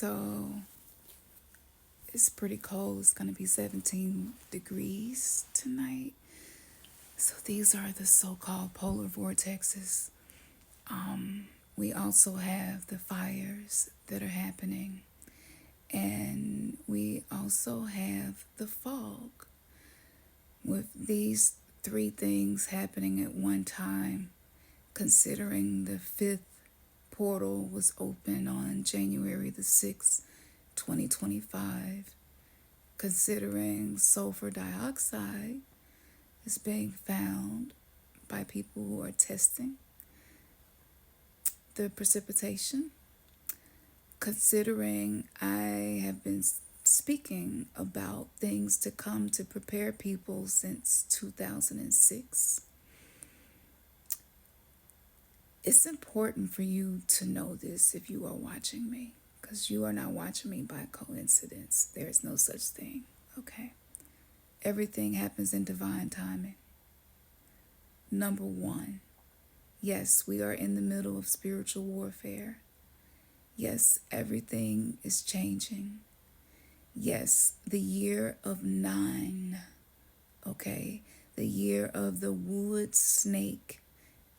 So it's pretty cold. It's going to be 17 degrees tonight. So these are the so-called polar vortexes. We also have the fires that are happening. And we also have the fog. With these three things happening at one time, considering the fifth portal was open on January the 6th, 2025, considering sulfur dioxide is being found by people who are testing the precipitation, considering I have been speaking about things to come to prepare people since 2006. It's important for you to know this if you are watching me, because you are not watching me by coincidence. There is no such thing, okay? Everything happens in divine timing. Number one, yes, we are in the middle of spiritual warfare. Yes, everything is changing. Yes, the year of 9, okay? The year of the wood snake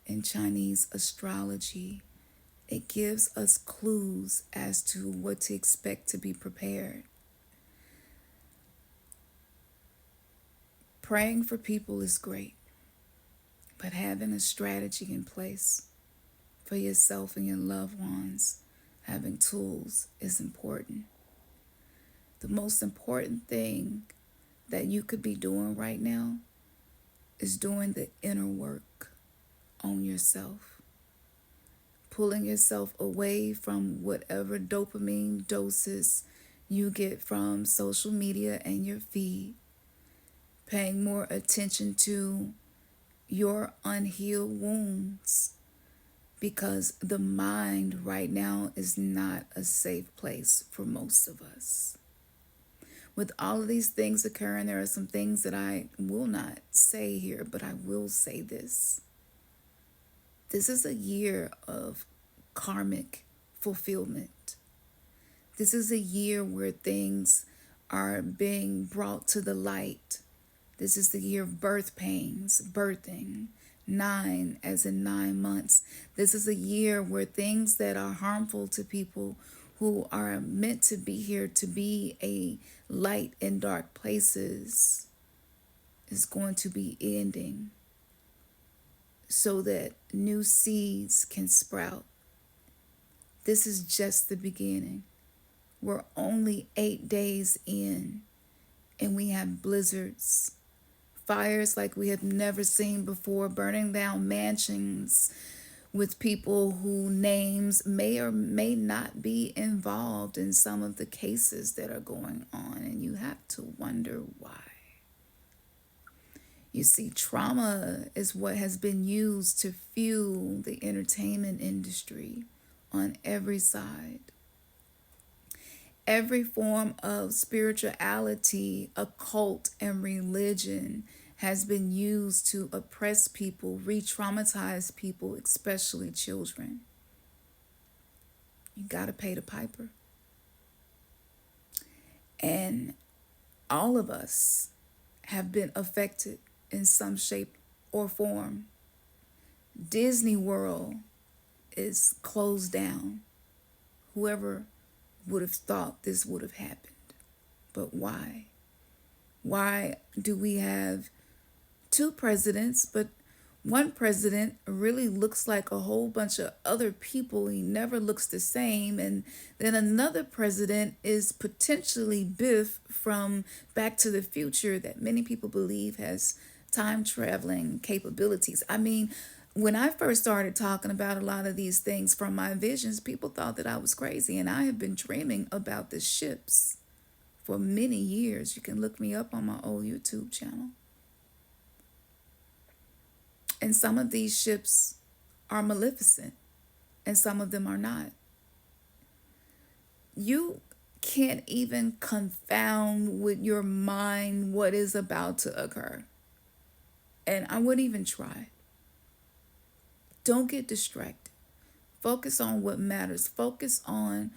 in Chinese astrology. It gives us clues as to what to expect to be prepared. Praying for people is great, but having a strategy in place for yourself and your loved ones, having tools is important. The most important thing that you could be doing right now is doing the inner work on yourself. Pulling yourself away from whatever dopamine doses you get from social media and your feed. Paying more attention to your unhealed wounds, because the mind right now is not a safe place for most of us. With all of these things occurring, there are some things that I will not say here, but I will say this. This is a year of karmic fulfillment. This is a year where things are being brought to the light. This is the year of birth pains, birthing, 9 as in 9 months. This is a year where things that are harmful to people who are meant to be here to be a light in dark places is going to be ending so that new seeds can sprout. This is just the beginning. We're only 8 days in, and we have blizzards, fires like we have never seen before, burning down mansions with people whose names may or may not be involved in some of the cases that are going on, and you have to wonder why. You see, trauma is what has been used to fuel the entertainment industry on every side. Every form of spirituality, occult, and religion has been used to oppress people, re-traumatize people, especially children. You got to pay the piper. And all of us have been affected in some shape or form. Disney World is closed down. Whoever would have thought this would have happened. But why? Why do we have 2 presidents, but one president really looks like a whole bunch of other people? He never looks the same. And then another president is potentially Biff from Back to the Future, that many people believe has time traveling capabilities. I mean, when I first started talking about a lot of these things from my visions, people thought that I was crazy. And I have been dreaming about the ships for many years. You can look me up on my old YouTube channel. And some of these ships are maleficent, and some of them are not. You can't even confound with your mind what is about to occur. And I wouldn't even try. Don't get distracted. Focus on what matters. Focus on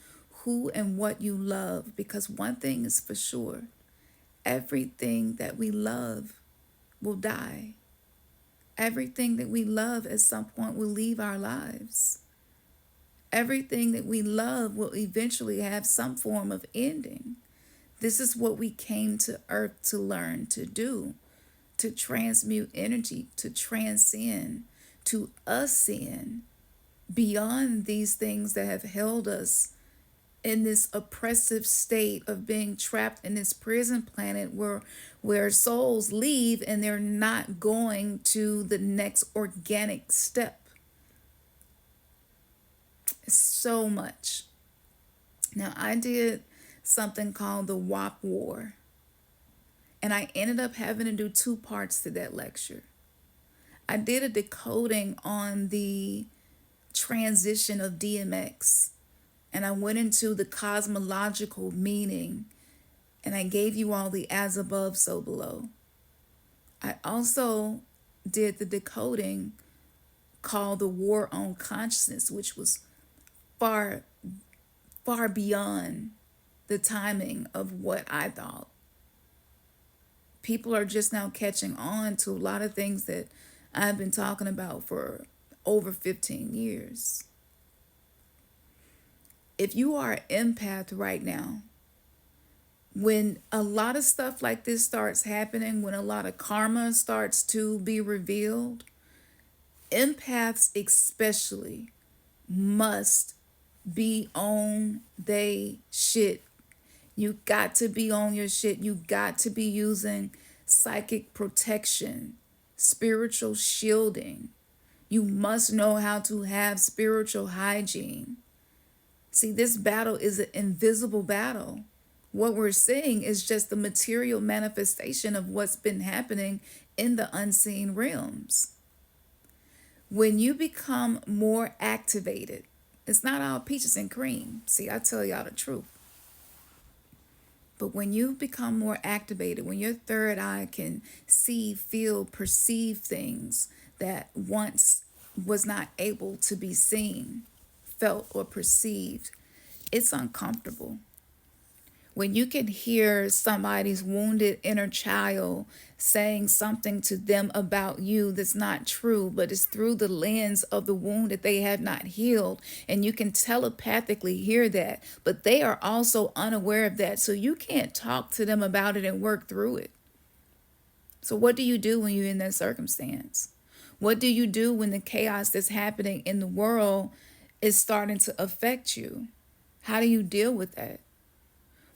who and what you love, because one thing is for sure: everything that we love will die. Everything that we love at some point will leave our lives. Everything that we love will eventually have some form of ending. This is what we came to earth to learn to do: to transmute energy, to transcend, to ascend beyond these things that have held us in this oppressive state of being trapped in this prison planet where souls leave and they're not going to the next organic step. So much. Now, I did something called the WAP War, and I ended up having to do two parts to that lecture. I did a decoding on the transition of DMX, and I went into the cosmological meaning, and I gave you all the as above, so below. I also did the decoding called the War on Consciousness, which was far, far beyond the timing of what I thought. People are just now catching on to a lot of things that I've been talking about for over 15 years. If you are an empath right now, when a lot of stuff like this starts happening, when a lot of karma starts to be revealed, empaths especially must be on they shit. You got to be on your shit. You got to be using psychic protection, spiritual shielding. You must know how to have spiritual hygiene. See, this battle is an invisible battle. What we're seeing is just the material manifestation of what's been happening in the unseen realms. When you become more activated, it's not all peaches and cream. See, I tell y'all the truth. But when you become more activated, when your third eye can see, feel, perceive things that once was not able to be seen, felt, or perceived, it's uncomfortable. When you can hear somebody's wounded inner child saying something to them about you that's not true, but it's through the lens of the wound that they have not healed, and you can telepathically hear that, but they are also unaware of that, so you can't talk to them about it and work through it. So what do you do when you're in that circumstance? What do you do when the chaos that's happening in the world is starting to affect you? How do you deal with that?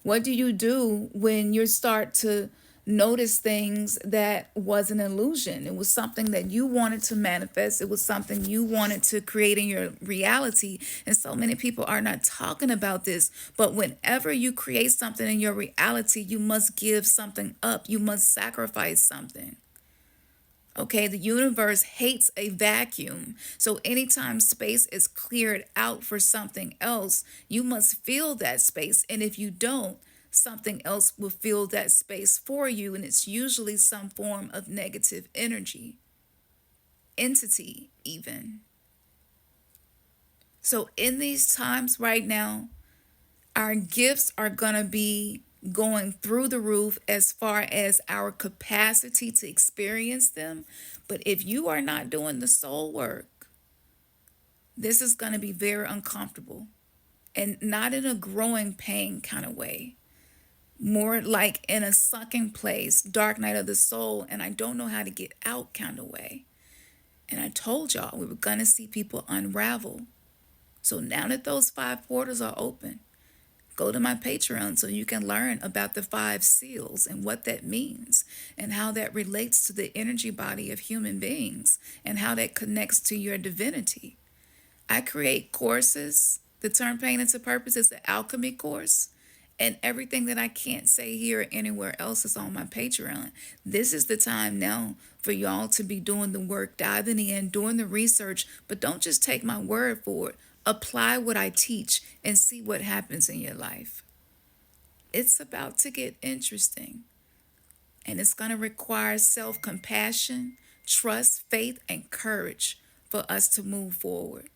What do you do when you start to notice things that was an illusion? It was something that you wanted to manifest. It was something you wanted to create in your reality. And so many people are not talking about this. But whenever you create something in your reality, you must give something up. You must sacrifice something. Okay, the universe hates a vacuum. So anytime space is cleared out for something else, you must fill that space. And if you don't, something else will fill that space for you. And it's usually some form of negative energy, entity even. So in these times right now, our gifts are going to be going through the roof as far as our capacity to experience them. But if you are not doing the soul work, this is going to be very uncomfortable, and not in a growing pain kind of way, more like in a sunken place, dark night of the soul, and I don't know how to get out kind of way. And I told y'all we were going to see people unravel. So now that those 5 portals are open, go to my Patreon so you can learn about the 5 seals and what that means and how that relates to the energy body of human beings and how that connects to your divinity. I create courses. The Turn Pain into Purpose is the alchemy course, and everything that I can't say here or anywhere else is on my Patreon. This is the time now for y'all to be doing the work, diving in, doing the research, but don't just take my word for it. Apply what I teach and see what happens in your life. It's about to get interesting. And it's going to require self-compassion, trust, faith, and courage for us to move forward.